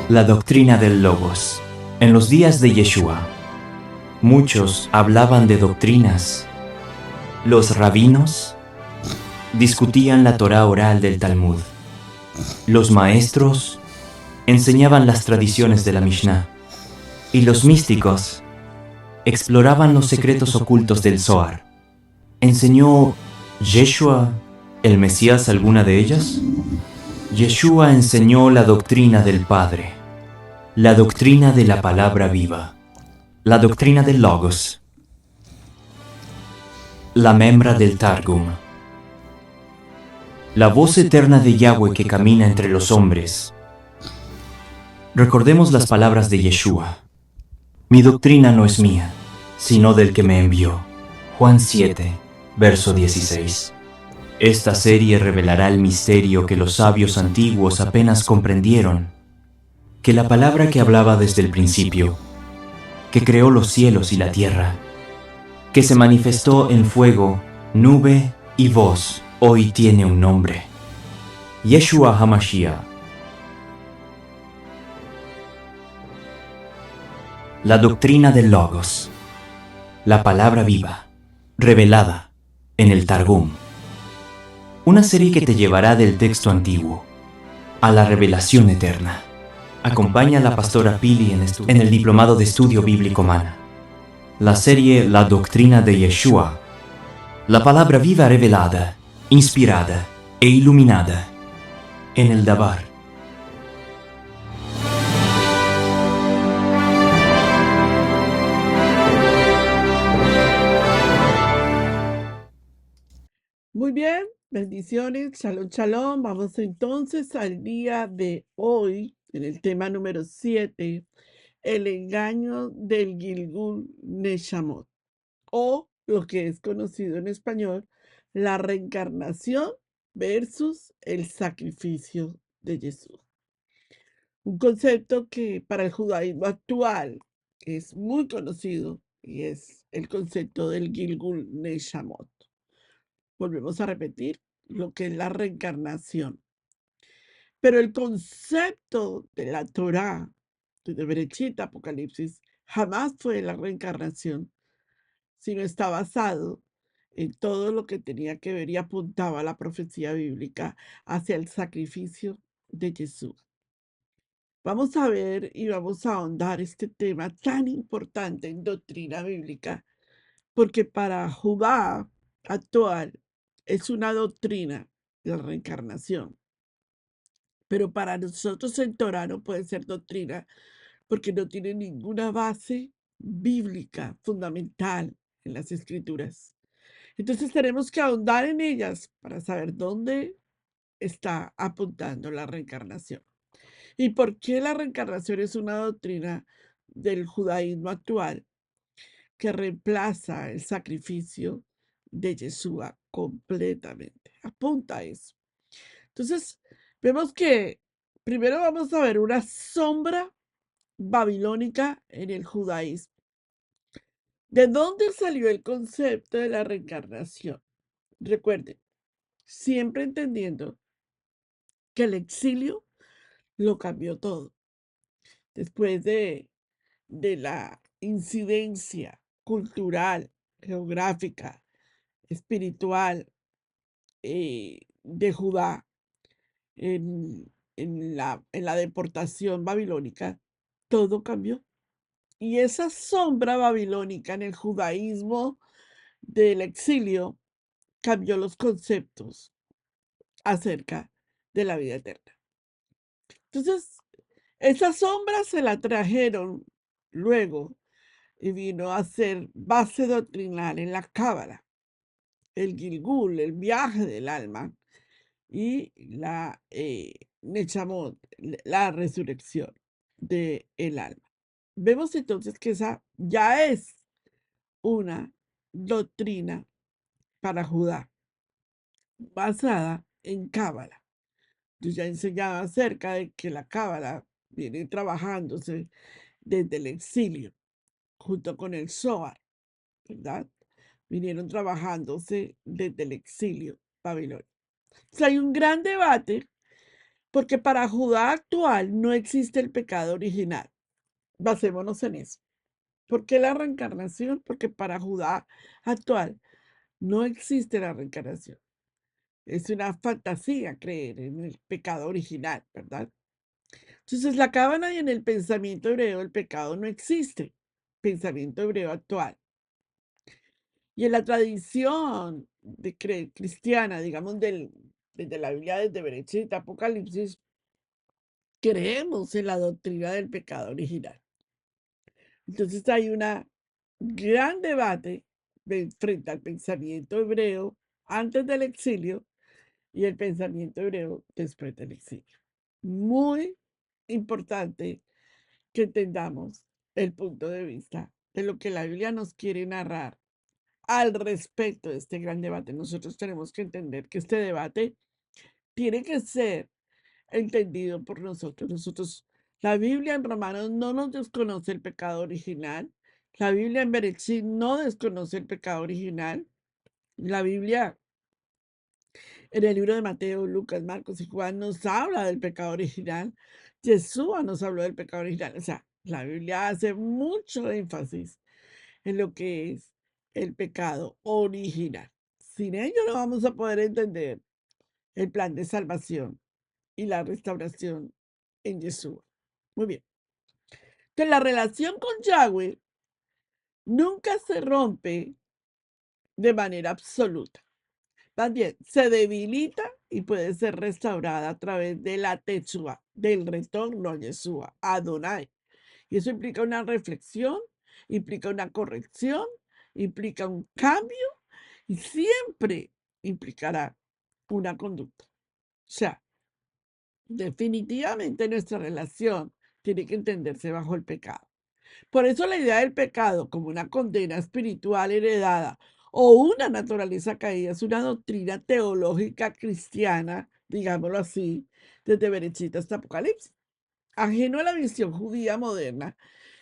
La doctrina del Logos. En los días de Yeshua, muchos hablaban de doctrinas. Los rabinos discutían la Torá oral del Talmud. Los maestros enseñaban las tradiciones de la Mishnah. Y los místicos exploraban los secretos ocultos del Zohar. ¿Enseñó Yeshua, el Mesías, alguna de ellas? Yeshua enseñó la doctrina del Padre, la doctrina de la palabra viva, la doctrina del Logos, la membra del Targum, la voz eterna de Yahweh que camina entre los hombres. Recordemos las palabras de Yeshua. Mi doctrina no es mía, sino del que me envió. Juan 7, verso 16. Esta serie revelará el misterio que los sabios antiguos apenas comprendieron, que la palabra que hablaba desde el principio, que creó los cielos y la tierra, que se manifestó en fuego, nube y voz, hoy tiene un nombre. Yeshua HaMashiach. La doctrina del Logos, la palabra viva, revelada en el Targum. Una serie que te llevará del texto antiguo a la revelación eterna. Acompaña a la pastora Pili en el Diplomado de Estudio Bíblico Mana. La serie La Doctrina de Yeshua, la palabra viva revelada, inspirada e iluminada en el Dabar. Muy bien, bendiciones, shalom, shalom. Vamos entonces al día de hoy, en el tema número 7, el engaño del Gilgul Neshamot, o lo que es conocido en español, la reencarnación versus el sacrificio de Jesús. Un concepto que para el judaísmo actual es muy conocido y es el concepto del Gilgul Neshamot. Volvemos a repetir lo que es la reencarnación. Pero el concepto de la Torá, de Bereshit, Apocalipsis, jamás fue la reencarnación, sino está basado en todo lo que tenía que ver y apuntaba a la profecía bíblica hacia el sacrificio de Jesús. Vamos a ver y vamos a ahondar este tema tan importante en doctrina bíblica, porque para Judá actual es una doctrina la reencarnación, pero para nosotros en Torah no puede ser doctrina porque no tiene ninguna base bíblica fundamental en las escrituras. Entonces tenemos que ahondar en ellas para saber dónde está apuntando la reencarnación y por qué la reencarnación es una doctrina del judaísmo actual que reemplaza el sacrificio de Yeshua completamente. Apunta a eso. Entonces, vemos que primero vamos a ver una sombra babilónica en el judaísmo. ¿De dónde salió el concepto de la reencarnación? Recuerden, siempre entendiendo que el exilio lo cambió todo. Después de la incidencia cultural, geográfica, espiritual de Judá en la deportación babilónica, todo cambió. Y esa sombra babilónica en el judaísmo del exilio cambió los conceptos acerca de la vida eterna. Entonces, esa sombra se la trajeron luego y vino a ser base doctrinal en la Cábala, el Gilgul, el viaje del alma, y la Nechamot, la resurrección del alma. Vemos entonces que esa ya es una doctrina para Judá, basada en Cábala. Yo ya enseñaba acerca de que la Cábala viene trabajándose desde el exilio, junto con el Zohar, ¿verdad? Vinieron trabajándose desde el exilio babilonio. O sea, hay un gran debate Porque para Judá actual no existe el pecado original. Basémonos en eso. ¿Por qué la reencarnación? Porque para Judá actual no existe la reencarnación. Es una fantasía creer en el pecado original, ¿verdad? Entonces, la cábala y en el pensamiento hebreo el pecado no existe. Pensamiento hebreo actual. Y en la tradición cristiana, digamos, desde la Biblia, desde Bereshit, Apocalipsis, creemos en la doctrina del pecado original. Entonces hay un gran debate frente al pensamiento hebreo antes del exilio y el pensamiento hebreo después del exilio. Muy importante que entendamos el punto de vista de lo que la Biblia nos quiere narrar al respecto de este gran debate. Nosotros tenemos que entender que este debate tiene que ser entendido por nosotros. La Biblia en Romanos no nos desconoce el pecado original. La Biblia en Bereshit no desconoce el pecado original. La Biblia en el libro de Mateo, Lucas, Marcos y Juan nos habla del pecado original. Yeshua nos habló del pecado original. O sea, la Biblia hace mucho énfasis en lo que es el pecado original. Sin ello no vamos a poder entender el plan de salvación y la restauración en Yeshua. Muy bien. Entonces, la relación con Yahweh nunca se rompe de manera absoluta. Más bien, se debilita y puede ser restaurada a través de la Techua, del retorno a Yeshua, a Adonai. Y eso implica una reflexión, implica una corrección, implica un cambio y siempre implicará una conducta. O sea, definitivamente nuestra relación tiene que entenderse bajo el pecado. Por eso la idea del pecado como una condena espiritual heredada o una naturaleza caída es una doctrina teológica cristiana, digámoslo así, desde Bereshit hasta Apocalipsis, ajeno a la visión judía moderna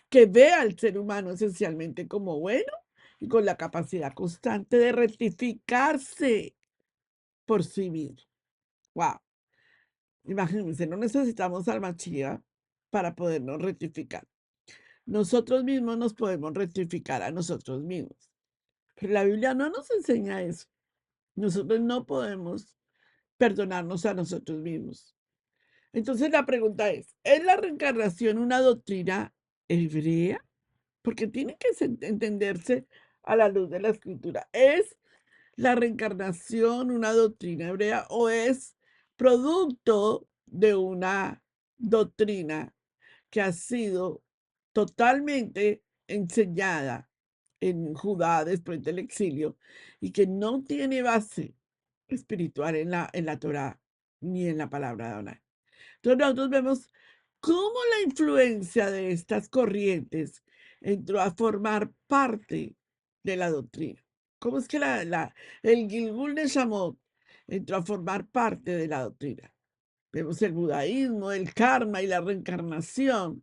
que ve al ser humano esencialmente como bueno y con la capacidad constante de rectificarse por sí mismo. Wow. Imagínense, no necesitamos al Mashiach para podernos rectificar. Nosotros mismos nos podemos rectificar a nosotros mismos. Pero la Biblia no nos enseña eso. Nosotros no podemos perdonarnos a nosotros mismos. Entonces la pregunta ¿es la reencarnación una doctrina hebrea? Porque tiene que entenderse a la luz de la escritura. ¿Es la reencarnación una doctrina hebrea o es producto de una doctrina que ha sido totalmente enseñada en Judá después del exilio y que no tiene base espiritual en la Torá ni en la palabra de Adonai? Entonces nosotros vemos cómo la influencia de estas corrientes entró a formar parte de la doctrina. ¿Cómo es que el Gilgul de Shamot entró a formar parte de la doctrina? Vemos el budaísmo, el karma y la reencarnación.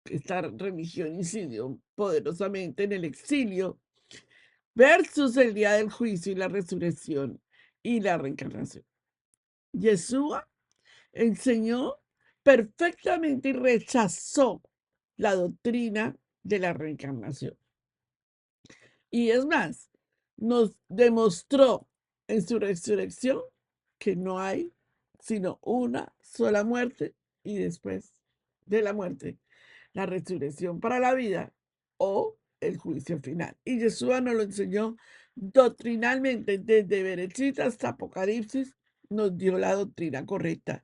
Esta religión incidió poderosamente en el exilio versus el día del juicio y la resurrección y la reencarnación. Yeshua enseñó perfectamente y rechazó la doctrina de la reencarnación. Y es más, nos demostró en su resurrección que no hay sino una sola muerte y después de la muerte, la resurrección para la vida o el juicio final. Y Yeshua nos lo enseñó doctrinalmente desde Bereshit hasta Apocalipsis, nos dio la doctrina correcta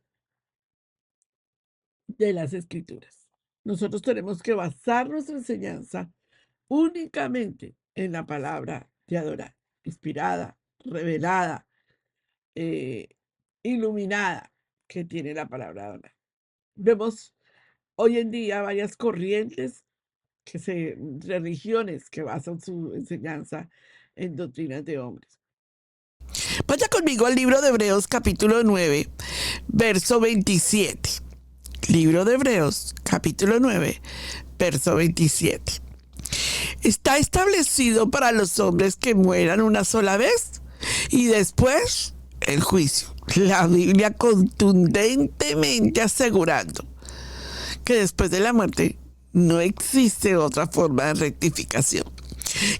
de las escrituras. Nosotros tenemos que basar nuestra enseñanza únicamente en la palabra de Adonai, inspirada, revelada, iluminada que tiene la palabra de Adonai. Vemos hoy en día varias corrientes religiones que basan su enseñanza en doctrinas de hombres. Vaya conmigo al libro de Hebreos capítulo 9, verso 27. Libro de Hebreos capítulo 9, verso 27. Está establecido para los hombres que mueran una sola vez y después el juicio. La Biblia contundentemente asegurando que después de la muerte no existe otra forma de rectificación.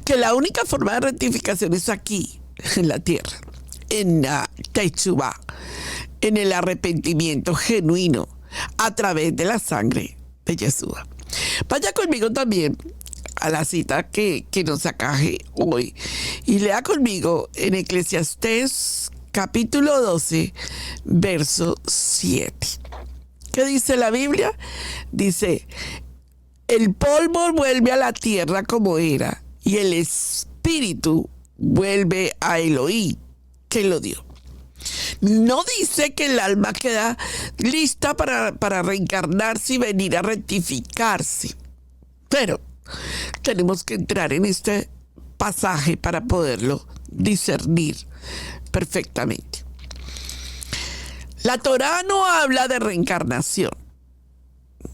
Que la única forma de rectificación es aquí, en la tierra, en la Teshuvá, en el arrepentimiento genuino, a través de la sangre de Yeshua. Vaya conmigo también a la cita que nos acaje hoy y lea conmigo en Eclesiastés capítulo 12, verso 7. ¿Qué dice la Biblia? Dice, el polvo vuelve a la tierra como era y el espíritu vuelve a Elohim, que lo dio. No dice que el alma queda lista para reencarnarse y venir a rectificarse, pero tenemos que entrar en este pasaje para poderlo discernir perfectamente. La Torá no habla de reencarnación,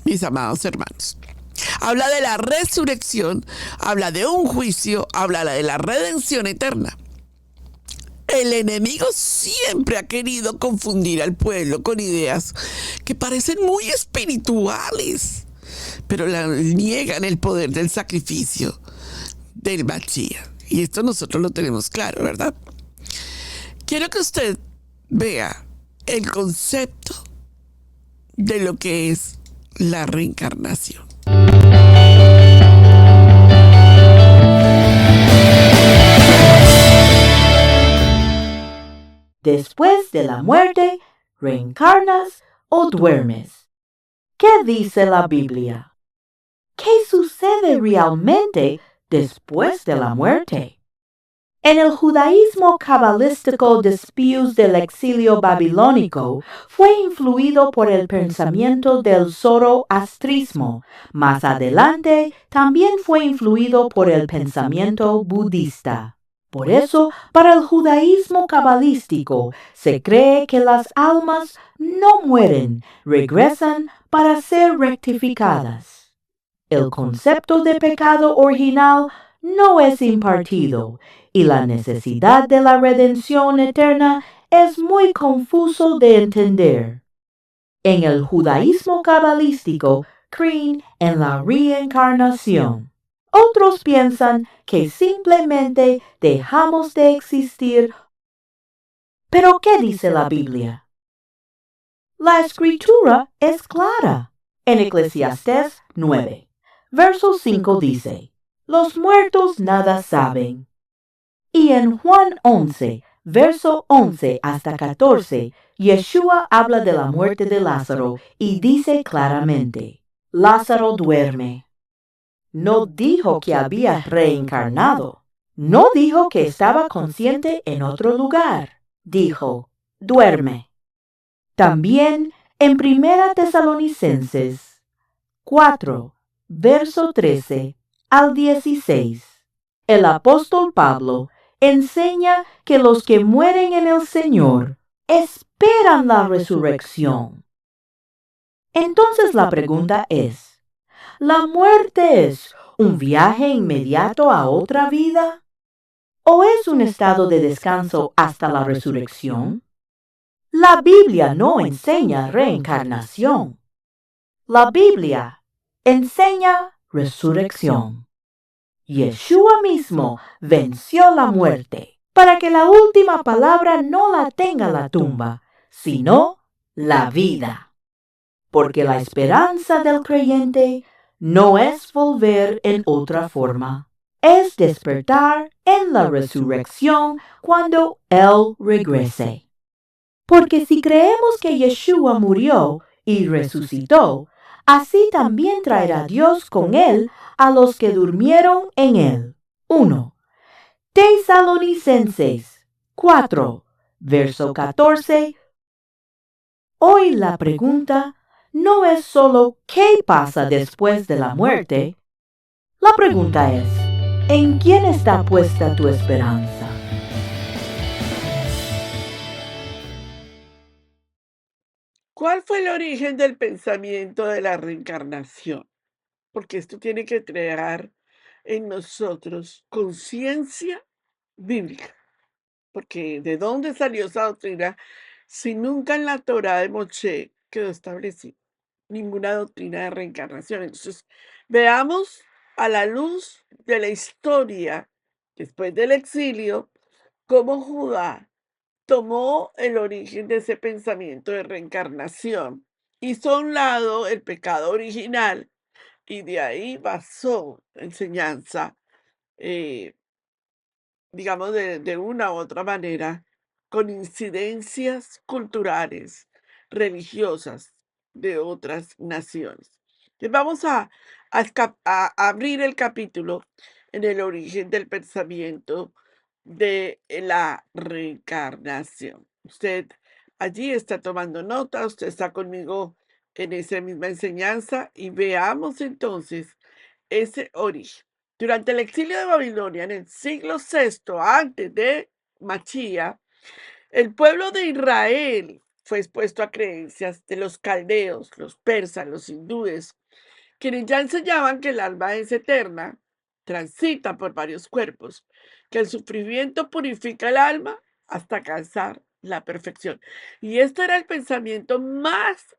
mis amados hermanos. Habla de la resurrección, habla de un juicio, habla de la redención eterna. El enemigo siempre ha querido confundir al pueblo con ideas que parecen muy espirituales, pero niegan el poder del sacrificio del Mashiach. Y esto nosotros lo tenemos claro, ¿verdad? Quiero que usted vea el concepto de lo que es la reencarnación. Después de la muerte, ¿reencarnas o duermes? ¿Qué dice la Biblia? ¿Qué sucede realmente después de la muerte? En el judaísmo cabalístico después del exilio babilónico, fue influido por el pensamiento del zoroastrismo. Más adelante, también fue influido por el pensamiento budista. Por eso, para el judaísmo cabalístico, se cree que las almas no mueren, regresan para ser rectificadas. El concepto de pecado original no es impartido, y la necesidad de la redención eterna es muy confuso de entender. En el judaísmo cabalístico creen en la reencarnación. Otros piensan que simplemente dejamos de existir. ¿Pero qué dice la Biblia? La escritura es clara. En Eclesiastés 9, verso 5 dice, los muertos nada saben. Y en Juan 11, verso 11 hasta 14, Yeshua habla de la muerte de Lázaro y dice claramente, Lázaro duerme. No dijo que había reencarnado. No dijo que estaba consciente en otro lugar. Dijo, duerme. También en 1 Tesalonicenses 4, verso 13 al 16, el apóstol Pablo enseña que los que mueren en el Señor esperan la resurrección. Entonces la pregunta es, ¿la muerte es un viaje inmediato a otra vida? ¿O es un estado de descanso hasta la resurrección? La Biblia no enseña reencarnación. La Biblia enseña resurrección. Yeshua mismo venció la muerte para que la última palabra no la tenga la tumba, sino la vida. Porque la esperanza del creyente no es volver en otra forma, es despertar en la resurrección cuando Él regrese. Porque si creemos que Yeshua murió y resucitó, así también traerá Dios con Él a los que durmieron en Él. 1. Tesalonicenses 4, verso 14. Hoy la pregunta no es solo ¿qué pasa después de la muerte? La pregunta es, ¿en quién está puesta tu esperanza? ¿Cuál fue el origen del pensamiento de la reencarnación? Porque esto tiene que crear en nosotros conciencia bíblica. porque ¿de dónde salió esa doctrina si nunca en la Torá de Moshe quedó establecido ninguna doctrina de reencarnación? Entonces, veamos a la luz de la historia después del exilio cómo Judá tomó el origen de ese pensamiento de reencarnación, hizo a un lado el pecado original y de ahí basó enseñanza, digamos, de una u otra manera, con incidencias culturales, religiosas de otras naciones. Entonces vamos a abrir el capítulo en el origen del pensamiento de la reencarnación. Usted allí está tomando nota, usted está conmigo en esa misma enseñanza y veamos entonces ese origen. Durante el exilio de Babilonia, en el siglo VI antes de Machía, el pueblo de Israel fue expuesto a creencias de los caldeos, los persas, los hindúes, quienes ya enseñaban que el alma es eterna, transita por varios cuerpos, que el sufrimiento purifica el alma hasta alcanzar la perfección. Y este era el pensamiento más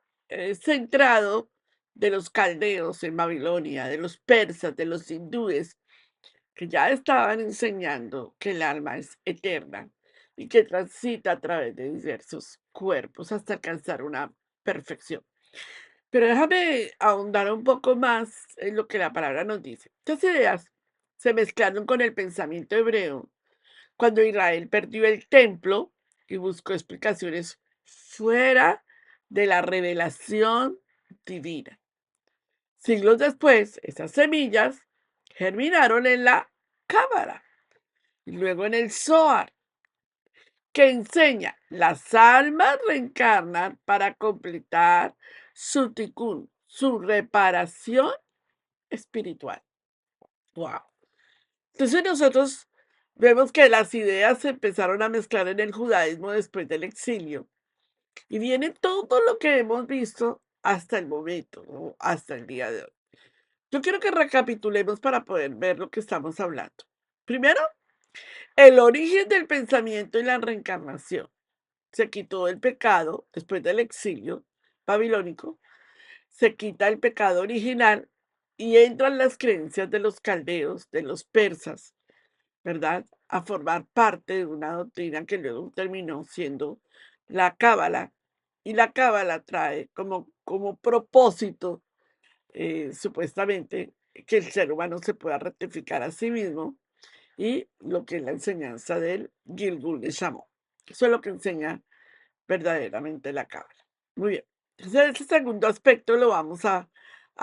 centrado de los caldeos en Babilonia, de los persas, de los hindúes, que ya estaban enseñando que el alma es eterna y que transita a través de diversos cuerpos hasta alcanzar una perfección. Pero déjame ahondar un poco más en lo que la palabra nos dice. Estas ideas se mezclaron con el pensamiento hebreo cuando Israel perdió el templo y buscó explicaciones fuera de la revelación divina. Siglos después, esas semillas germinaron en la Cábala y luego en el Zohar, que enseña las almas reencarnan para completar su tikkun, su reparación espiritual. Wow. Entonces nosotros vemos que las ideas se empezaron a mezclar en el judaísmo después del exilio y viene todo lo que hemos visto hasta el momento, ¿no? Hasta el día de hoy. Yo quiero que recapitulemos para poder ver lo que estamos hablando. Primero, el origen del pensamiento y la reencarnación. Se quitó el pecado después del exilio babilónico, se quita el pecado original y entran las creencias de los caldeos, de los persas, ¿verdad? A formar parte de una doctrina que luego terminó siendo la Cábala. Y la Cábala trae como propósito, supuestamente, que el ser humano se pueda rectificar a sí mismo y lo que es la enseñanza del Gilgul de Shamo. Eso es lo que enseña verdaderamente la Cábala. Muy bien. Entonces, ese segundo aspecto lo vamos a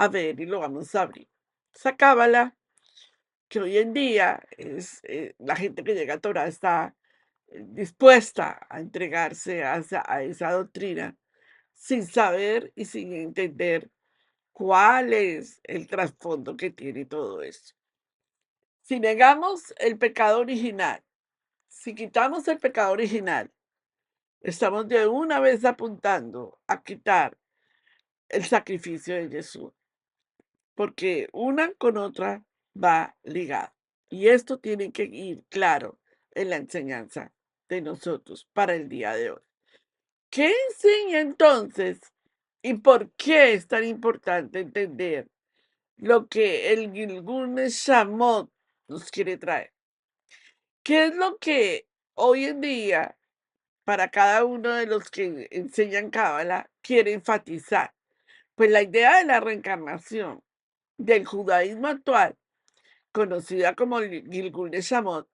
ver y lo vamos a abrir. Esa Cábala, que hoy en día es la gente que llega a Torah está dispuesta a entregarse a esa doctrina sin saber y sin entender cuál es el trasfondo que tiene todo esto. Si negamos el pecado original, si quitamos el pecado original, estamos de una vez apuntando a quitar el sacrificio de Jesús, porque una con otra va ligada. Y esto tiene que ir claro en la enseñanza de nosotros para el día de hoy. ¿Qué enseña entonces y por qué es tan importante entender lo que el Gilgul Neshamot nos quiere traer? ¿Qué es lo que hoy en día, para cada uno de los que enseñan Cábala, quiere enfatizar? Pues la idea de la reencarnación del judaísmo actual, conocida como el Gilgul Neshamot,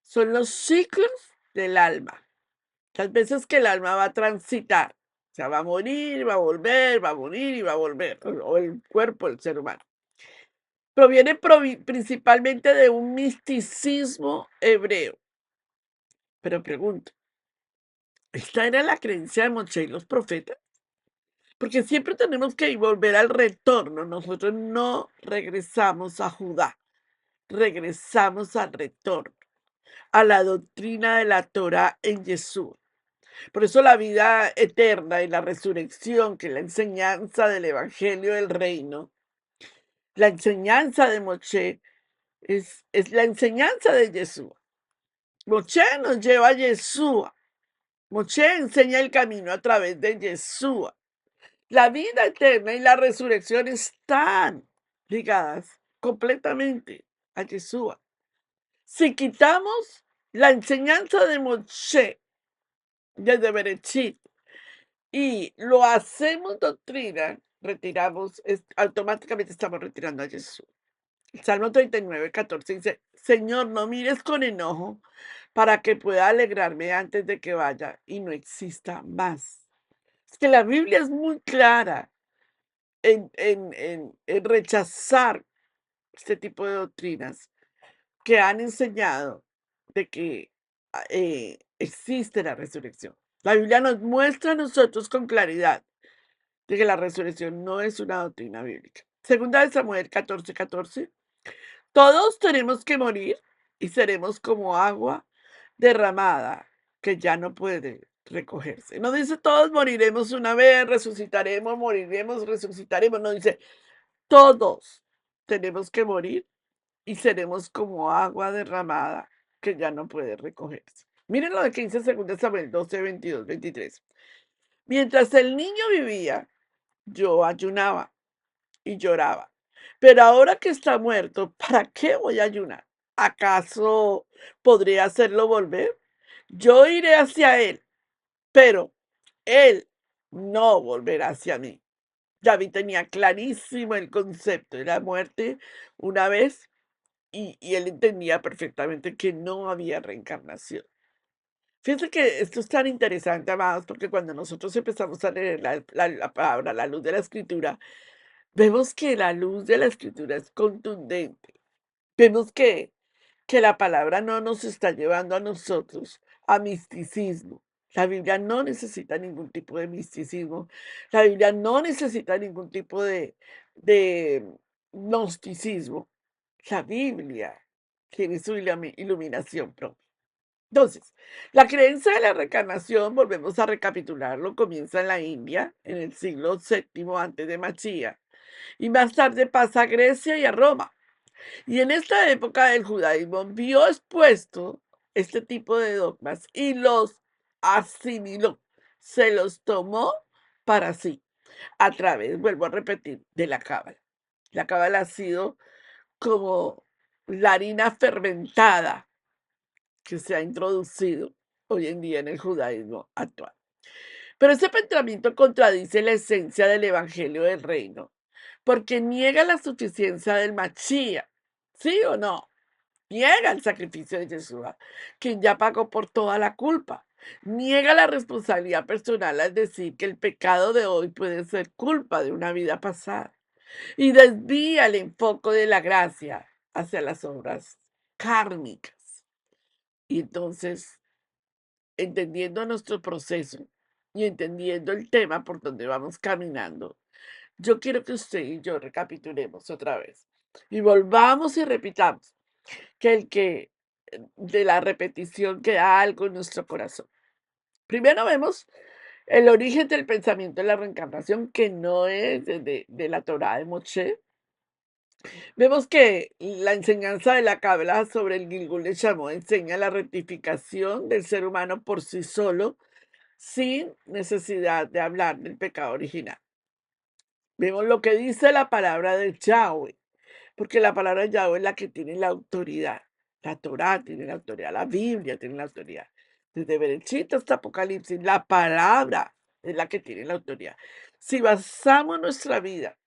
son los ciclos del alma. Las veces que el alma va a transitar, o sea, va a morir, va a volver, va a morir y va a volver, o el cuerpo del ser humano. Proviene principalmente de un misticismo hebreo. Pero pregunto, ¿esta era la creencia de Moshe y los profetas? Porque siempre tenemos que volver al retorno. Nosotros no regresamos a Judá, regresamos al retorno, a la doctrina de la Torá en Jesús. Por eso la vida eterna y la resurrección, que es la enseñanza del Evangelio del Reino, la enseñanza de Moshe, es la enseñanza de Jesús. Moshe nos lleva a Yeshua. Moshe enseña el camino a través de Yeshua. La vida eterna y la resurrección están ligadas completamente a Yeshua. Si quitamos la enseñanza de Moshe desde Bereshit y lo hacemos doctrina, automáticamente estamos retirando a Jesús. El Salmo 39:14 dice: Señor, no mires con enojo para que pueda alegrarme antes de que vaya y no exista más. Es que la Biblia es muy clara en rechazar este tipo de doctrinas que han enseñado de que existe la resurrección. La Biblia nos muestra a nosotros con claridad de que la resurrección no es una doctrina bíblica. Segunda de Samuel 14:14. Todos tenemos que morir y seremos como agua derramada que ya no puede recogerse. No dice todos moriremos una vez, resucitaremos, moriremos, resucitaremos. No dice todos tenemos que morir y seremos como agua derramada que ya no puede recogerse. Miren lo de que dice 2 Samuel 12, 22, 23. Mientras el niño vivía, yo ayunaba y lloraba. Pero ahora que está muerto, ¿para qué voy a ayunar? ¿Acaso podré hacerlo volver? Yo iré hacia él, pero él no volverá hacia mí. David tenía clarísimo el concepto de la muerte una vez y él entendía perfectamente que no había reencarnación. Fíjense que esto es tan interesante, amados, porque cuando nosotros empezamos a leer la palabra, la luz de la escritura, vemos que la luz de la escritura es contundente. Vemos que la palabra no nos está llevando a nosotros a misticismo. La Biblia no necesita ningún tipo de misticismo. La Biblia no necesita ningún tipo de gnosticismo. La Biblia tiene su iluminación propia. Entonces, la creencia de la reencarnación, volvemos a recapitularlo, comienza en la India en el siglo VII antes de Mashiach y más tarde pasa a Grecia y a Roma. Y en esta época el judaísmo vio expuesto este tipo de dogmas y los asimiló, se los tomó para sí, a través, vuelvo a repetir, de la cábala. La cábala ha sido como la harina fermentada que se ha introducido hoy en día en el judaísmo actual. Pero ese pensamiento contradice la esencia del evangelio del reino, porque niega la suficiencia del Mashiach, ¿sí o no? Niega el sacrificio de Yeshua, quien ya pagó por toda la culpa. Niega la responsabilidad personal al decir que el pecado de hoy puede ser culpa de una vida pasada. Y desvía el enfoque de la gracia hacia las obras kármicas. Y entonces, entendiendo nuestro proceso y entendiendo el tema por donde vamos caminando, yo quiero que usted y yo recapitulemos otra vez y volvamos y repitamos que de la repetición queda algo en nuestro corazón. Primero vemos el origen del pensamiento de la reencarnación, que no es de la Torá de Moshe. Vemos que la enseñanza de la Cábala sobre el Gilgul de Shammó enseña la rectificación del ser humano por sí solo, sin necesidad de hablar del pecado original. Vemos lo que dice la palabra de Yahweh, porque la palabra de Yahweh es la que tiene la autoridad. La Torá tiene la autoridad, la Biblia tiene la autoridad. Desde Bereshit hasta Apocalipsis, la palabra es la que tiene la autoridad. Si basamos nuestra vida,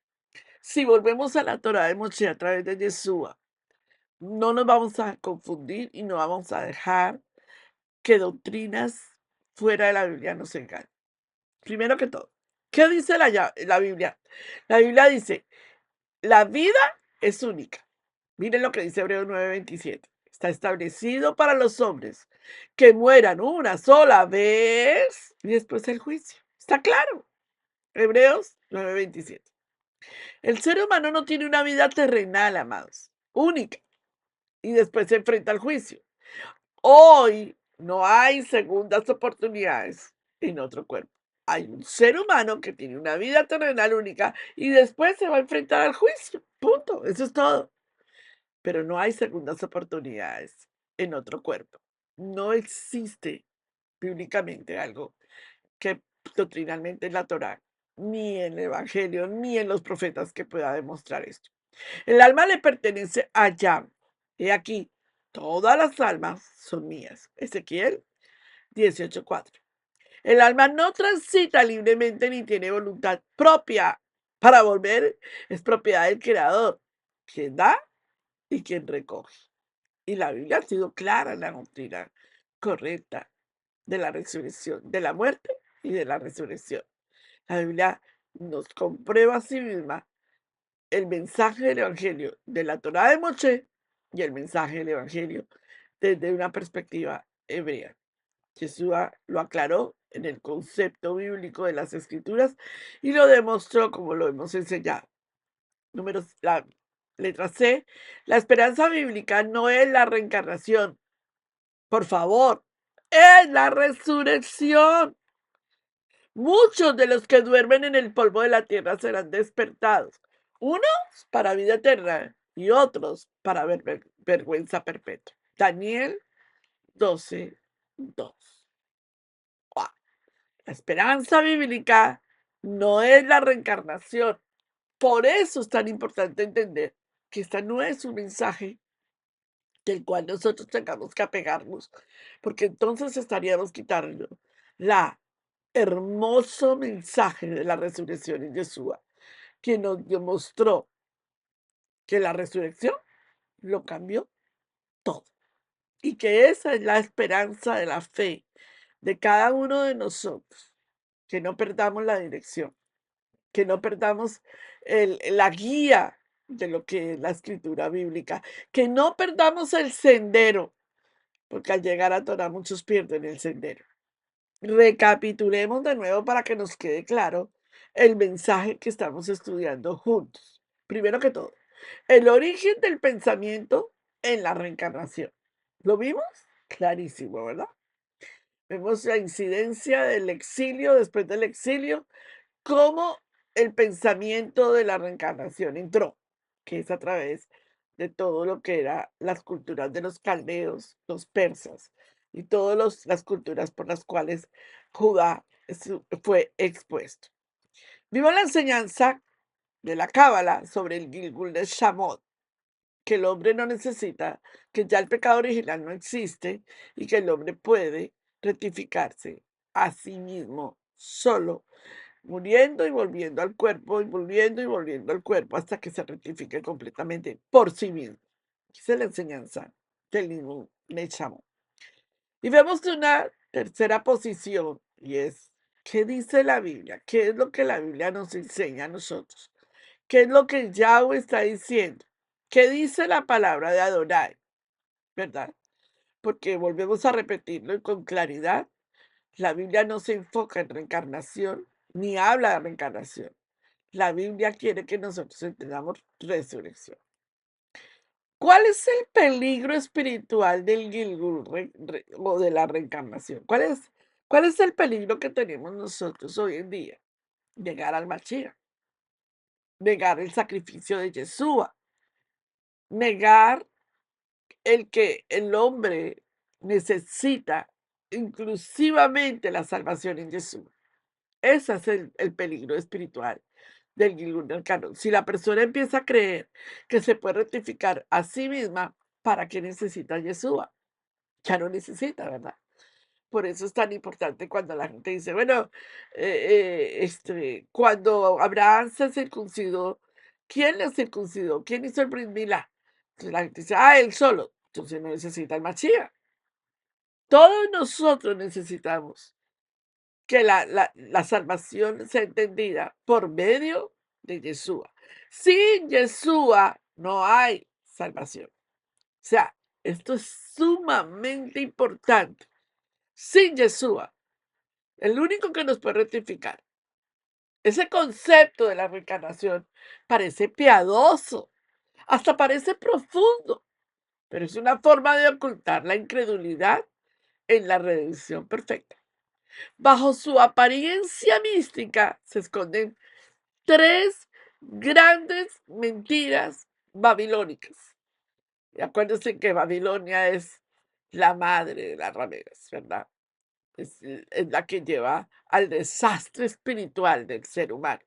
si volvemos a la Torá de Moshe a través de Yeshua, no nos vamos a confundir y no vamos a dejar que doctrinas fuera de la Biblia nos engañen. Primero que todo, ¿qué dice la Biblia? La Biblia dice, la vida es única. Miren lo que dice Hebreos 9:27. Está establecido para los hombres que mueran una sola vez y después el juicio. Está claro. Hebreos 9:27. El ser humano no tiene una vida terrenal, amados, única, y después se enfrenta al juicio. Hoy no hay segundas oportunidades en otro cuerpo. Hay un ser humano que tiene una vida terrenal única y después se va a enfrentar al juicio. Punto. Eso es todo. Pero no hay segundas oportunidades en otro cuerpo. No existe bíblicamente algo que doctrinalmente en la Torá, ni en el Evangelio, ni en los profetas que pueda demostrar esto. El alma le pertenece a Yahweh. He aquí, todas las almas son mías. Ezequiel 18:4. El alma no transita libremente ni tiene voluntad propia para volver. Es propiedad del Creador, quien da y quien recoge. Y la Biblia ha sido clara en la doctrina correcta de la resurrección, de la muerte y de la resurrección. La Biblia nos comprueba a sí misma el mensaje del Evangelio de la Torá de Moshe y el mensaje del Evangelio desde una perspectiva hebrea. Yeshua lo aclaró en el concepto bíblico de las Escrituras y lo demostró como lo hemos enseñado. La letra C, la esperanza bíblica no es la reencarnación. Por favor, es la resurrección. Muchos de los que duermen en el polvo de la tierra serán despertados, unos para vida eterna y otros para vergüenza perpetua. Daniel 12:2. ¡Wow! La esperanza bíblica no es la reencarnación. Por eso es tan importante entender que esta no es un mensaje del cual nosotros tengamos que apegarnos, porque entonces estaríamos quitando la hermoso mensaje de la resurrección en Yeshua, que nos demostró que la resurrección lo cambió todo y que esa es la esperanza de la fe de cada uno de nosotros, que no perdamos la dirección, que no perdamos la guía de lo que es la escritura bíblica, que no perdamos el sendero, porque al llegar a Torah muchos pierden el sendero. Recapitulemos de nuevo para que nos quede claro el mensaje que estamos estudiando juntos. Primero que todo, el origen del pensamiento en la reencarnación. ¿Lo vimos? Clarísimo, ¿verdad? Vemos la incidencia del exilio, después del exilio, cómo el pensamiento de la reencarnación entró, que es a través de todo lo que eran las culturas de los caldeos, los persas y todas las culturas por las cuales Judá fue expuesto. Vimos la enseñanza de la Cábala sobre el Gilgul de Shamot, que el hombre no necesita, que ya el pecado original no existe y que el hombre puede rectificarse a sí mismo solo, muriendo y volviendo al cuerpo, y volviendo y volviendo al cuerpo hasta que se rectifique completamente por sí mismo. Esa es la enseñanza del Gilgul de Shamot. Y vemos una tercera posición, y es, ¿qué dice la Biblia? ¿Qué es lo que la Biblia nos enseña a nosotros? ¿Qué es lo que Yahweh está diciendo? ¿Qué dice la palabra de Adonai? ¿Verdad? Porque volvemos a repetirlo y con claridad, la Biblia no se enfoca en reencarnación, ni habla de reencarnación. La Biblia quiere que nosotros entendamos resurrección. ¿Cuál es el peligro espiritual del Gilgul o de la reencarnación? ¿Cuál es el peligro que tenemos nosotros hoy en día? Negar al Mashiach, negar el sacrificio de Yeshua, negar el que el hombre necesita inclusivamente la salvación en Yeshua. Ese es el peligro espiritual del Gilgul del Canon. Si la persona empieza a creer que se puede rectificar a sí misma, ¿para qué necesita Yeshua? Ya no necesita, ¿verdad? Por eso es tan importante cuando la gente dice, bueno, cuando Abraham se circuncidó, ¿quién le circuncidó? ¿Quién hizo el Brit Milá? Entonces la gente dice, él solo. Entonces no necesita el Mashiach. Todos nosotros necesitamos que la salvación sea entendida por medio de Yeshua. Sin Yeshua no hay salvación. O sea, esto es sumamente importante. Sin Yeshua, el único que nos puede rectificar. Ese concepto de la reencarnación parece piadoso, hasta parece profundo, pero es una forma de ocultar la incredulidad en la redención perfecta. Bajo su apariencia mística se esconden tres grandes mentiras babilónicas. Y acuérdense que Babilonia es la madre de las rameras, ¿verdad? Es la que lleva al desastre espiritual del ser humano.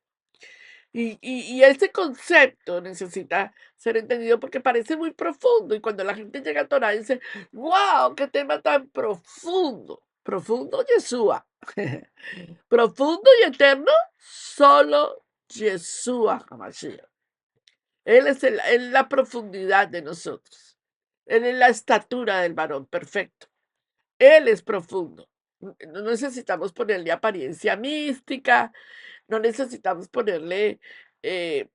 Y ese concepto necesita ser entendido porque parece muy profundo. Y cuando la gente llega a Torah dice, wow, qué tema tan profundo. Profundo Yeshua. Profundo y eterno, solo Yeshua HaMashiach. Él es la profundidad de nosotros. Él es la estatura del varón perfecto. Él es profundo. No necesitamos ponerle apariencia mística, no necesitamos ponerle eh,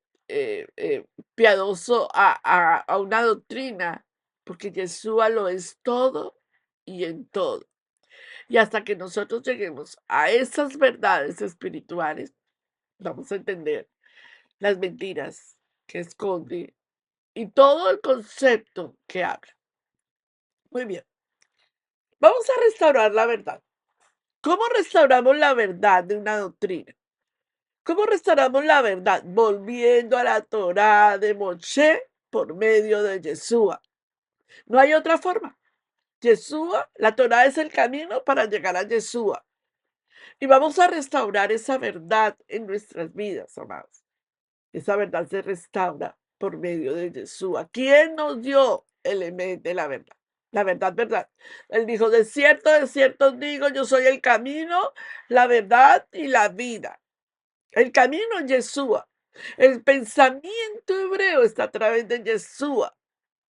piadoso a una doctrina, porque Yeshua lo es todo y en todo. Y hasta que nosotros lleguemos a esas verdades espirituales, vamos a entender las mentiras que esconde y todo el concepto que habla. Muy bien, vamos a restaurar la verdad. ¿Cómo restauramos la verdad de una doctrina? ¿Cómo restauramos la verdad? Volviendo a la Torá de Moshe por medio de Yeshua. No hay otra forma. Yeshua, la Torá es el camino para llegar a Yeshua. Y vamos a restaurar esa verdad en nuestras vidas, amados. Esa verdad se restaura por medio de Yeshua. ¿Quién nos dio el emet de la verdad? La verdad, verdad. Él dijo, de cierto os digo, yo soy el camino, la verdad y la vida. El camino es Yeshua. El pensamiento hebreo está a través de Yeshua.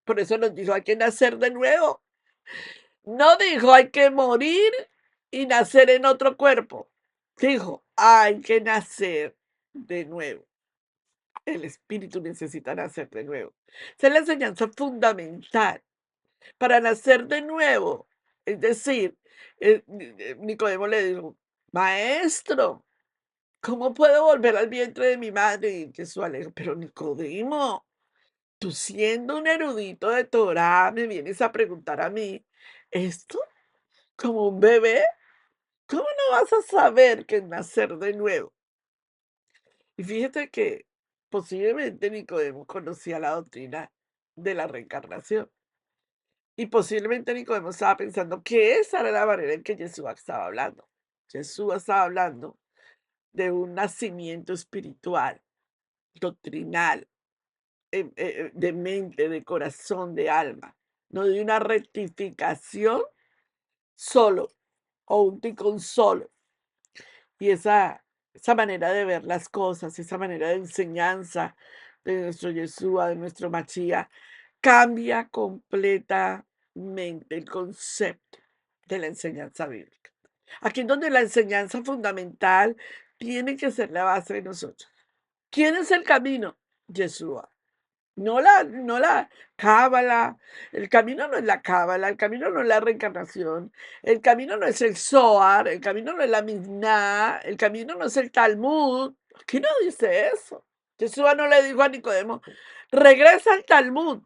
Por eso nos dijo, hay que nacer de nuevo. No dijo, hay que morir y nacer en otro cuerpo. Dijo, hay que nacer de nuevo. El espíritu necesita nacer de nuevo. Esa es la enseñanza fundamental. Para nacer de nuevo, es decir, Nicodemo le dijo, maestro, ¿cómo puedo volver al vientre de mi madre? Y Jesús le dijo, pero Nicodemo, tú siendo un erudito de Torah, me vienes a preguntar a mí, ¿esto? ¿Como un bebé? ¿Cómo no vas a saber qué es nacer de nuevo? Y fíjate que posiblemente Nicodemo conocía la doctrina de la reencarnación. Y posiblemente Nicodemo estaba pensando que esa era la manera en que Jesús estaba hablando. Jesús estaba hablando de un nacimiento espiritual, doctrinal, de mente, de corazón, de alma, no de una rectificación solo o un ticón solo. Y esa manera de ver las cosas, esa manera de enseñanza de nuestro Yeshua, de nuestro Mashiach, cambia completamente el concepto de la enseñanza bíblica. Aquí es donde la enseñanza fundamental tiene que ser la base de nosotros. ¿Quién es el camino? Yeshua. No la cábala. El camino no es la cábala, el camino no es la reencarnación, el camino no es el Zohar, el camino no es la Misná, el camino no es el Talmud. Aquí no dice eso. Yeshua no le dijo a Nicodemo, regresa al Talmud.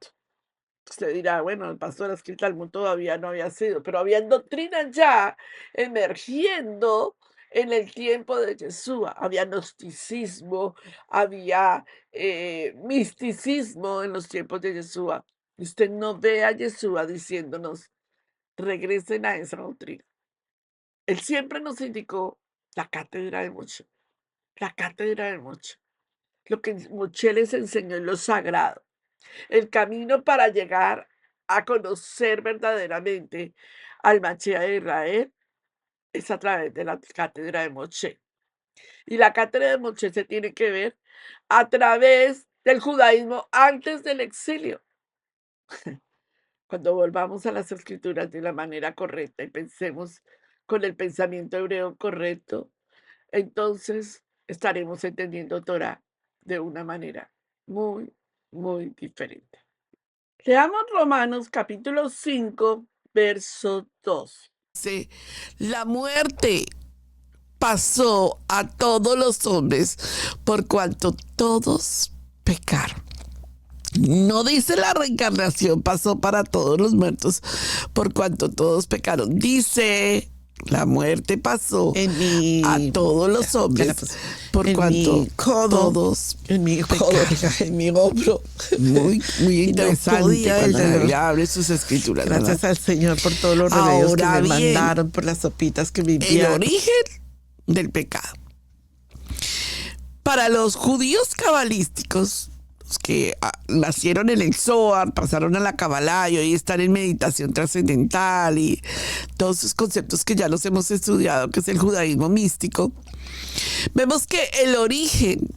Usted dirá, bueno, el pastor es que el Talmud todavía no había sido, pero había doctrinas ya emergiendo en el tiempo de Yeshua. Había gnosticismo, había misticismo en los tiempos de Yeshua. Y usted no ve a Yeshua diciéndonos, regresen a esa doctrina. Él siempre nos indicó la cátedra de Moshe, la cátedra de Moshe, lo que Moshe les enseñó en lo sagrado. El camino para llegar a conocer verdaderamente al Mashiach de Israel es a través de la cátedra de Moshe. Y la cátedra de Moshe se tiene que ver a través del judaísmo antes del exilio. Cuando volvamos a las escrituras de la manera correcta y pensemos con el pensamiento hebreo correcto, entonces estaremos entendiendo Torah de una manera muy, muy diferente. Leamos Romanos capítulo 5, verso 2. Sí, la muerte pasó a todos los hombres por cuanto todos pecaron. No dice la reencarnación pasó para todos los muertos por cuanto todos pecaron. Dice La muerte pasó en mi, a todos los hombres, por en cuanto mi codo, todos, en mi codo, en mi hombro. muy Y no interesante podía el cuando la dolor. Biblia abre sus escrituras. Gracias ¿verdad? al Señor por todos los remedios Ahora que me bien, mandaron, por las sopitas que me El enviaron. origen del pecado. Para los judíos cabalísticos, los que nacieron en el Zohar, pasaron a la Kabbalah y hoy están en meditación trascendental y todos esos conceptos que ya los hemos estudiado, que es el judaísmo místico, vemos que el origen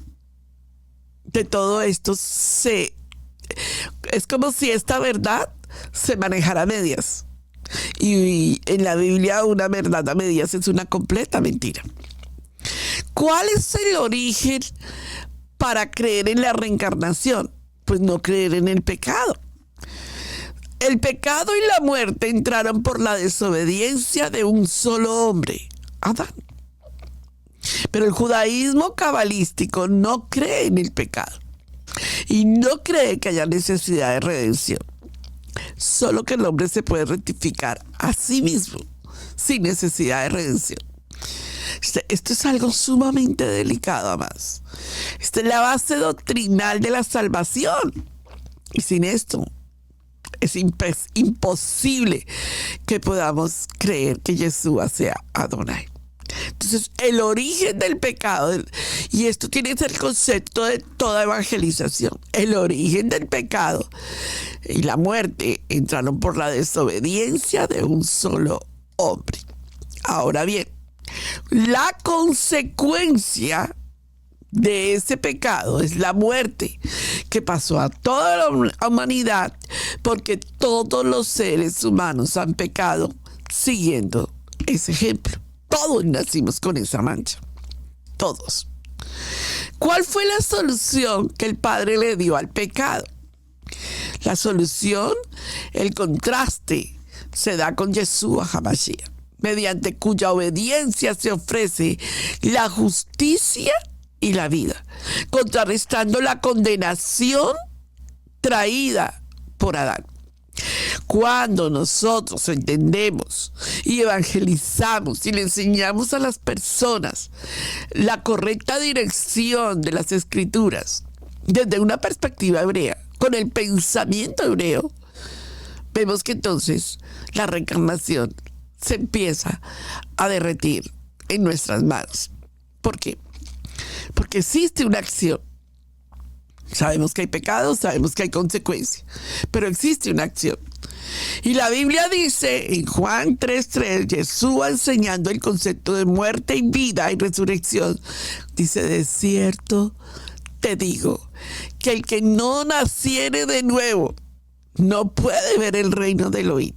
de todo esto es como si esta verdad se manejara a medias. Y en la Biblia una verdad a medias es una completa mentira. ¿Cuál es el origen para creer en la reencarnación? Pues no creer en el pecado. El pecado y la muerte entraron por la desobediencia de un solo hombre, Adán. Pero el judaísmo cabalístico no cree en el pecado y no cree que haya necesidad de redención. Solo que el hombre se puede rectificar a sí mismo sin necesidad de redención. Esto es algo sumamente delicado, además. Esta es la base doctrinal de la salvación. Y sin esto es imposible que podamos creer que Yeshua sea Adonai. Entonces, el origen del pecado, y esto tiene que ser el concepto de toda evangelización, el origen del pecado y la muerte entraron por la desobediencia de un solo hombre. Ahora bien, la consecuencia de ese pecado es la muerte que pasó a toda la humanidad porque todos los seres humanos han pecado siguiendo ese ejemplo. Todos nacimos con esa mancha. Todos. ¿Cuál fue la solución que el Padre le dio al pecado? La solución, el contraste, se da con Yeshua HaMashiach, mediante cuya obediencia se ofrece la justicia y la vida, contrarrestando la condenación traída por Adán. Cuando nosotros entendemos y evangelizamos y le enseñamos a las personas la correcta dirección de las escrituras desde una perspectiva hebrea, con el pensamiento hebreo, vemos que entonces la reencarnación se empieza a derretir en nuestras manos. ¿Por qué? Porque existe una acción. Sabemos que hay pecado, sabemos que hay consecuencia, pero existe una acción. Y la Biblia dice en Juan 3:3, Yeshua enseñando el concepto de muerte y vida y resurrección, dice: de cierto te digo que el que no naciere de nuevo no puede ver el reino de Elohim.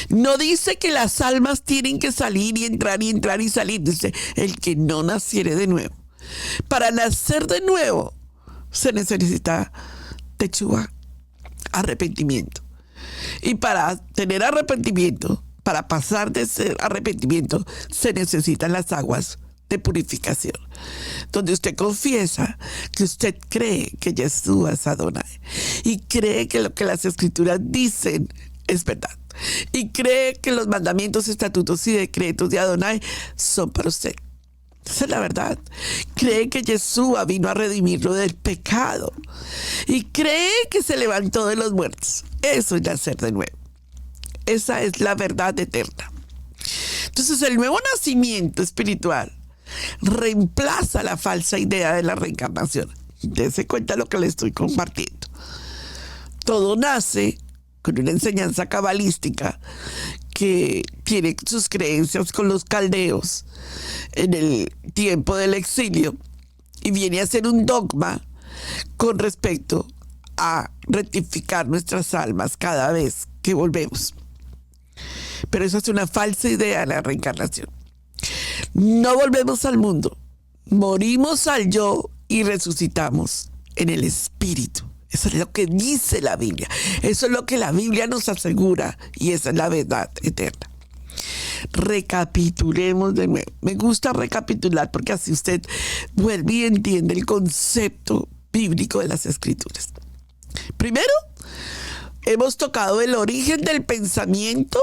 No dice que las almas tienen que salir y entrar y salir, dice el que no naciere de nuevo. Para nacer de nuevo se necesita techúa, arrepentimiento. Y para tener arrepentimiento, para pasar de ese arrepentimiento, se necesitan las aguas de purificación, donde usted confiesa que usted cree que Yeshua es Adonai y cree que lo que las escrituras dicen es verdad y cree que los mandamientos, estatutos y decretos de Adonai son para usted. Esa es la verdad. Cree que Yeshua vino a redimirlo del pecado y cree que se levantó de los muertos. Eso es nacer de nuevo. Esa es la verdad eterna. Entonces, el nuevo nacimiento espiritual reemplaza la falsa idea de la reencarnación. Dese cuenta lo que le estoy compartiendo. Todo nace con una enseñanza cabalística que tiene sus creencias con los caldeos en el tiempo del exilio y viene a ser un dogma con respecto a rectificar nuestras almas cada vez que volvemos. Pero eso es una falsa idea de la reencarnación. No volvemos al mundo, morimos al yo y resucitamos en el espíritu. Eso es lo que dice la Biblia. Eso es lo que la Biblia nos asegura y esa es la verdad eterna. Recapitulemos de nuevo. Me gusta recapitular porque así usted vuelve y entiende el concepto bíblico de las escrituras. Primero, hemos tocado el origen del pensamiento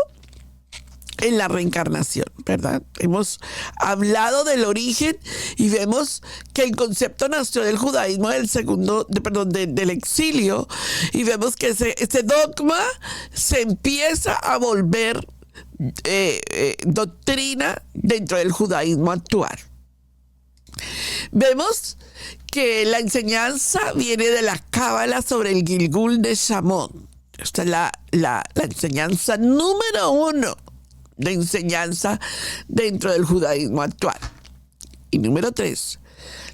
en la reencarnación, ¿verdad? Hemos hablado del origen y vemos que el concepto nació del judaísmo del exilio, y vemos que ese dogma se empieza a volver doctrina dentro del judaísmo actual. Vemos que la enseñanza viene de la cábala sobre el Gilgul de Shamón. Esta es la enseñanza número 1 de enseñanza dentro del judaísmo actual. Y número 3,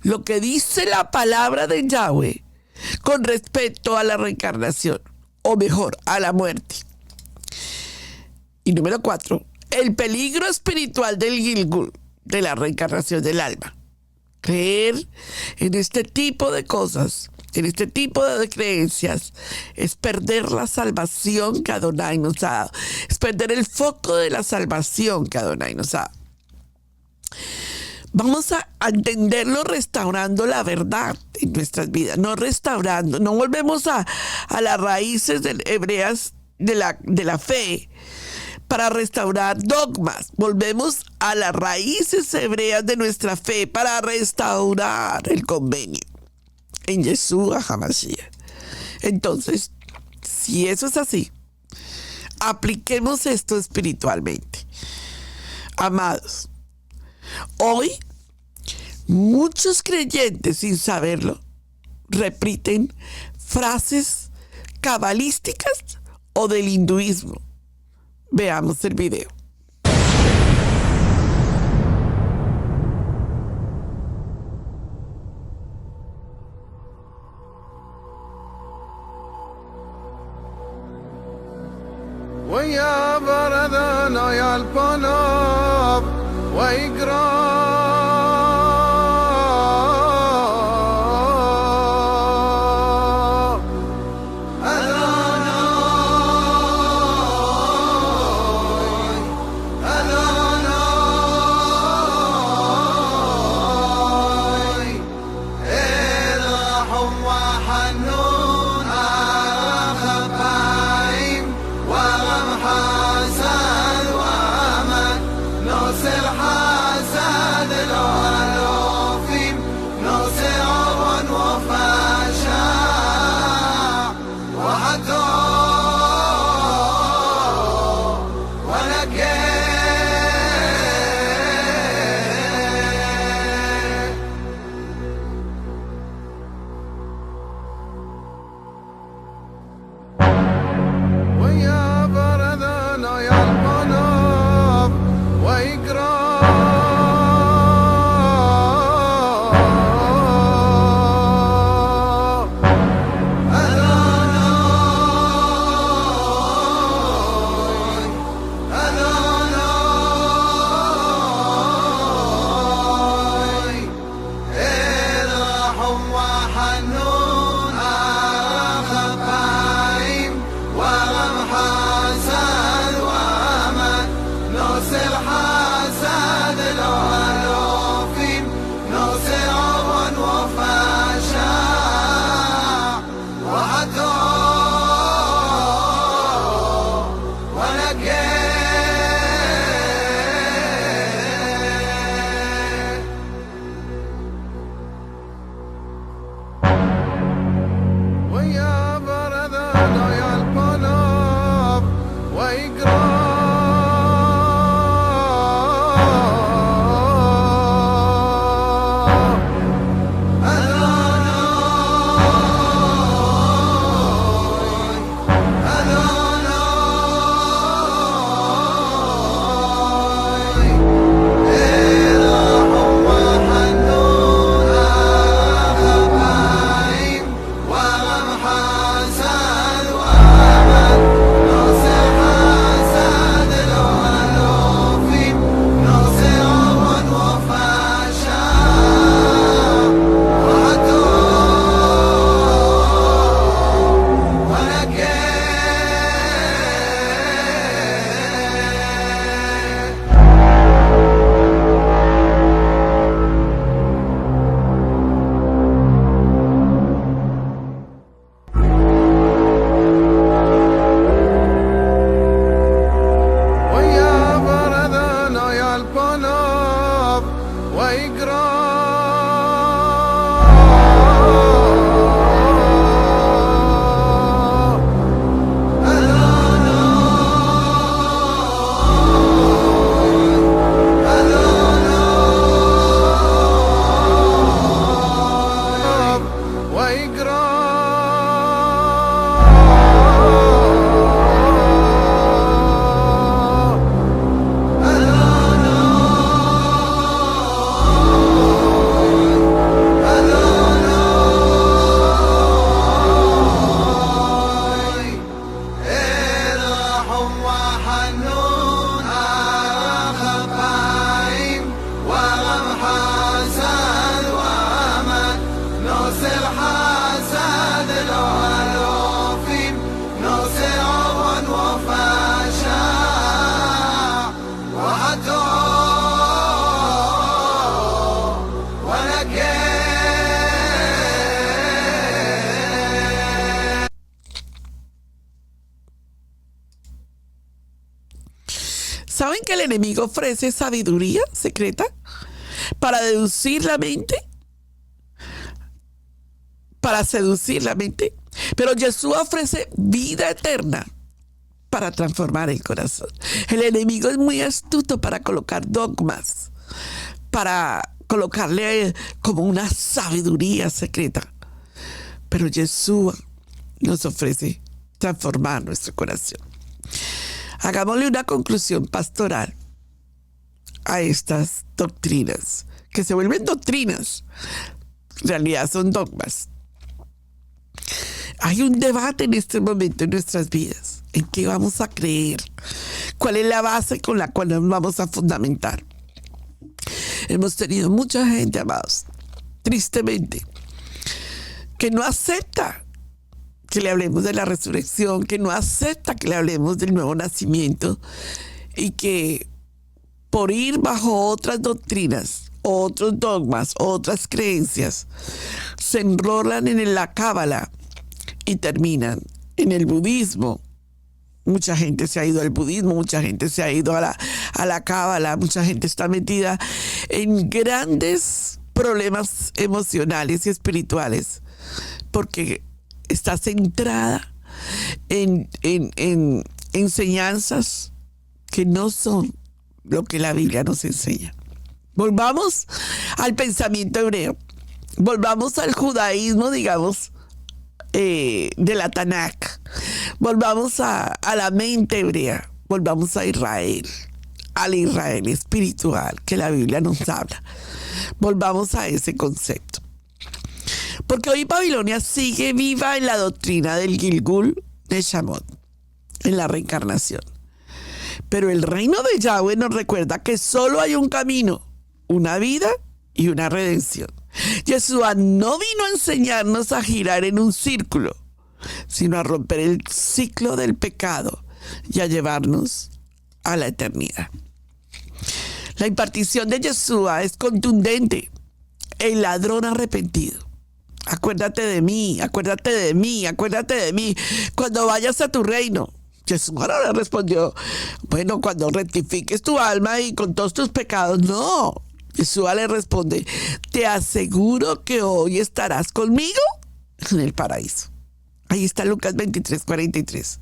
lo que dice la palabra de Yahweh con respecto a la reencarnación, o mejor, a la muerte. Y número 4, el peligro espiritual del Gilgul, de la reencarnación del alma. Creer en este tipo de cosas, en este tipo de creencias, es perder la salvación que Adonai nos ha dado. Es perder el foco de la salvación que Adonai nos ha dado. Vamos a entenderlo restaurando la verdad en nuestras vidas. No restaurando, no volvemos a las raíces hebreas de la fe para restaurar dogmas. Volvemos a las raíces hebreas de nuestra fe para restaurar el convenio en Yeshua HaMashiach. Entonces, si eso es así, apliquemos esto espiritualmente. Amados, hoy muchos creyentes, sin saberlo, repiten frases cabalísticas o del hinduismo. Veamos el video. ويا بردنا يا القلب que el enemigo ofrece sabiduría secreta para deducir la mente, para seducir la mente, pero Yeshua ofrece vida eterna para transformar el corazón. El enemigo es muy astuto para colocar dogmas, para colocarle como una sabiduría secreta, pero Yeshua nos ofrece transformar nuestro corazón. Hagámosle una conclusión pastoral a estas doctrinas, que se vuelven doctrinas, en realidad son dogmas. Hay un debate en este momento en nuestras vidas. ¿En qué vamos a creer? ¿Cuál es la base con la cual nos vamos a fundamentar? Hemos tenido mucha gente, amados, tristemente, que no acepta que le hablemos de la resurrección, que no acepta que le hablemos del nuevo nacimiento, y que por ir bajo otras doctrinas, otros dogmas, otras creencias, se enrolan en la cábala y terminan en el budismo. Mucha gente se ha ido al budismo, mucha gente se ha ido a la cábala, mucha gente está metida en grandes problemas emocionales y espirituales porque está centrada en enseñanzas que no son lo que la Biblia nos enseña. Volvamos al pensamiento hebreo, volvamos al judaísmo, digamos, de la Tanakh, volvamos a la mente hebrea, volvamos a Israel, al Israel espiritual que la Biblia nos habla. Volvamos a ese concepto. Porque hoy Babilonia sigue viva en la doctrina del Gilgul Neshamot, en la reencarnación. Pero el reino de Yahweh nos recuerda que solo hay un camino, una vida y una redención. Yeshua no vino a enseñarnos a girar en un círculo, sino a romper el ciclo del pecado y a llevarnos a la eternidad. La impartición de Yeshua es contundente. El ladrón arrepentido: acuérdate de mí, acuérdate de mí, acuérdate de mí cuando vayas a tu reino. Yeshua no le respondió: bueno, cuando rectifiques tu alma y con todos tus pecados. No, Yeshua le responde: te aseguro que hoy estarás conmigo en el paraíso. Ahí está Lucas 23:43.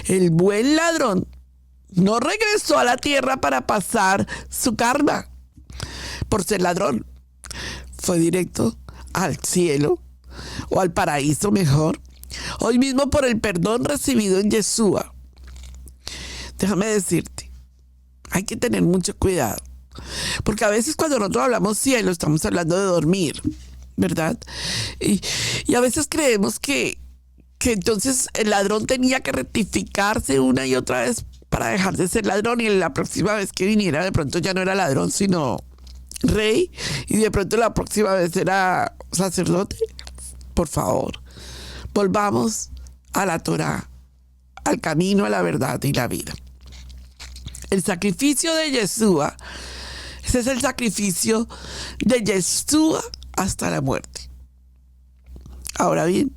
El buen ladrón no regresó a la tierra para pasar su karma por ser ladrón. Fue directo al cielo, o al paraíso mejor, hoy mismo por el perdón recibido en Yeshua. Déjame decirte, hay que tener mucho cuidado, porque a veces cuando nosotros hablamos cielo estamos hablando de dormir, ¿verdad? Y a veces creemos que entonces el ladrón tenía que rectificarse una y otra vez para dejar de ser ladrón, y la próxima vez que viniera de pronto ya no era ladrón sino rey, y de pronto la próxima vez era sacerdote. Por favor, volvamos a la Torá, al camino, a la verdad y la vida. El sacrificio de Yeshua, ese es el sacrificio de Yeshua hasta la muerte. Ahora bien,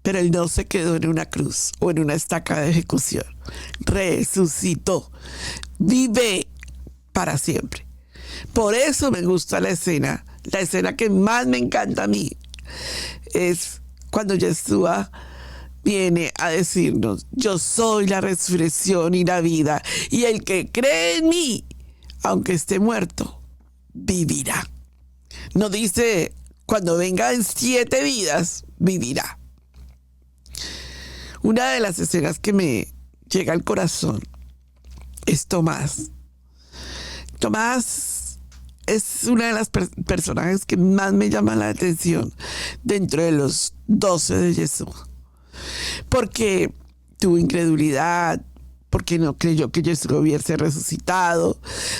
pero él no se quedó en una cruz o en una estaca de ejecución. Resucitó, vive para siempre. Por eso me gusta la escena que más me encanta a mí, es cuando Yeshua viene a decirnos: yo soy la resurrección y la vida, y el que cree en mí, aunque esté muerto, vivirá. No dice cuando venga en 7 vidas, vivirá. Una de las escenas que me llega al corazón es Tomás. Tomás es una de las personajes que más me llaman la atención dentro de los 12 de Jesús. Porque tuvo incredulidad, porque no creyó que Jesús hubiese resucitado.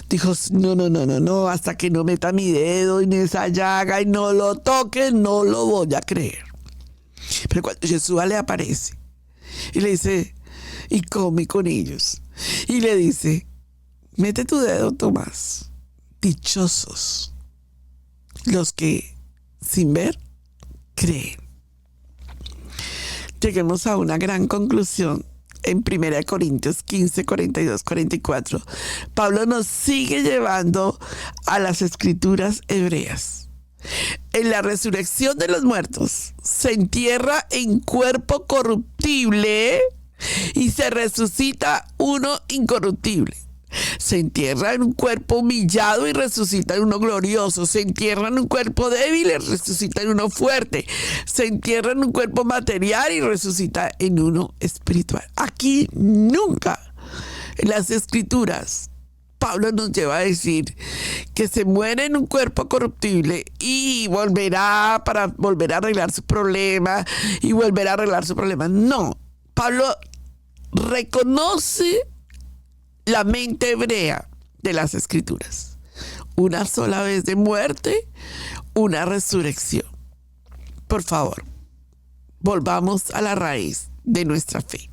Dijo: no, hasta que no meta mi dedo en esa llaga y no lo toque, no lo voy a creer. Pero cuando Jesús le aparece y le dice, y come con ellos, y le dice: mete tu dedo, Tomás. Dichosos los que sin ver creen. Lleguemos a una gran conclusión en 1 Corintios 15, 42, 44, Pablo nos sigue llevando a las escrituras hebreas. En la resurrección de los muertos se entierra en cuerpo corruptible y se resucita uno incorruptible. Se entierra en un cuerpo humillado y resucita en uno glorioso. Se entierra en un cuerpo débil y resucita en uno fuerte. Se entierra en un cuerpo material y resucita en uno espiritual. Aquí nunca en las escrituras Pablo nos lleva a decir que se muere en un cuerpo corruptible y volverá para volver a arreglar su problema y volver a arreglar su problema. No, Pablo reconoce la mente hebrea de las escrituras. Una sola vez de muerte, una resurrección. Por favor, volvamos a la raíz de nuestra fe.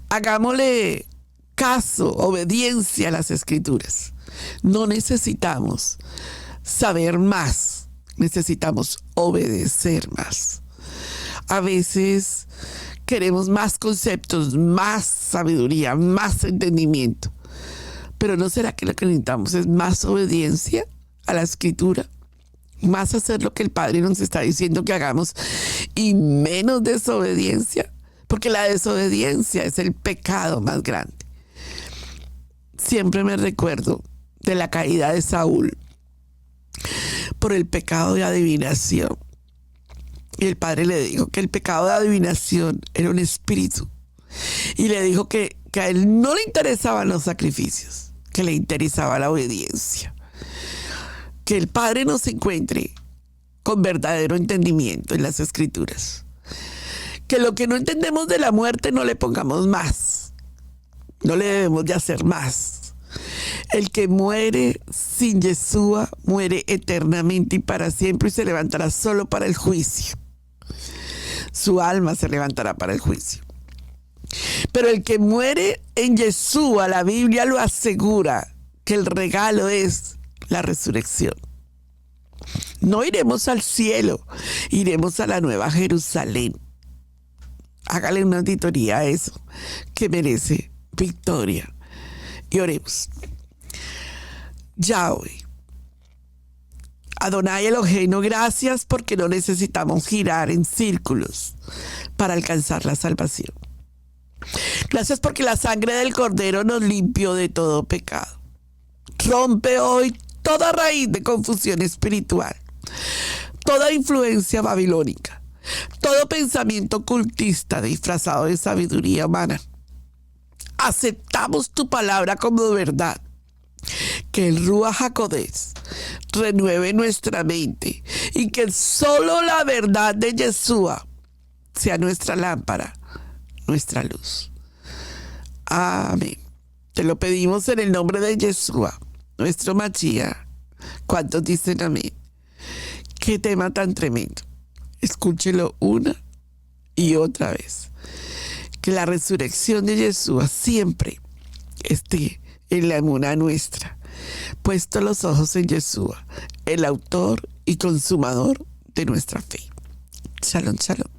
Hagámosle caso, obediencia a las escrituras. No necesitamos saber más, necesitamos obedecer más. A veces queremos más conceptos, más sabiduría, más entendimiento. Pero ¿no será que lo que necesitamos es más obediencia a la escritura? Más hacer lo que el Padre nos está diciendo que hagamos y menos desobediencia. Porque la desobediencia es el pecado más grande. Siempre me recuerdo de la caída de Saúl por el pecado de adivinación. Y el Padre le dijo que el pecado de adivinación era un espíritu. Y le dijo que a él no le interesaban los sacrificios, que le interesaba la obediencia. Que el Padre nos encuentre con verdadero entendimiento en las escrituras. Que lo que no entendemos de la muerte no le pongamos más. No le debemos de hacer más. El que muere sin Yeshua muere eternamente y para siempre y se levantará solo para el juicio. Su alma se levantará para el juicio. Pero el que muere en Yeshua, la Biblia lo asegura, que el regalo es la resurrección. No iremos al cielo, iremos a la Nueva Jerusalén. Hágale una auditoría a eso, que merece victoria. Y oremos. Yahweh, Adonai Eloheinu, gracias porque no necesitamos girar en círculos para alcanzar la salvación. Gracias porque la sangre del Cordero nos limpió de todo pecado. Rompe hoy toda raíz de confusión espiritual, toda influencia babilónica, todo pensamiento cultista disfrazado de sabiduría humana. Aceptamos tu palabra como verdad. Que el Ruach HaKodesh renueve nuestra mente y que solo la verdad de Yeshua sea nuestra lámpara, nuestra luz. Amén. Te lo pedimos en el nombre de Yeshua, nuestro Mashiach. ¿Cuántos dicen amén? Qué tema tan tremendo. Escúchelo una y otra vez. Que la resurrección de Yeshua siempre esté en la emuná nuestra, puesto los ojos en Yeshua, el autor y consumador de nuestra fe. Shalom, shalom.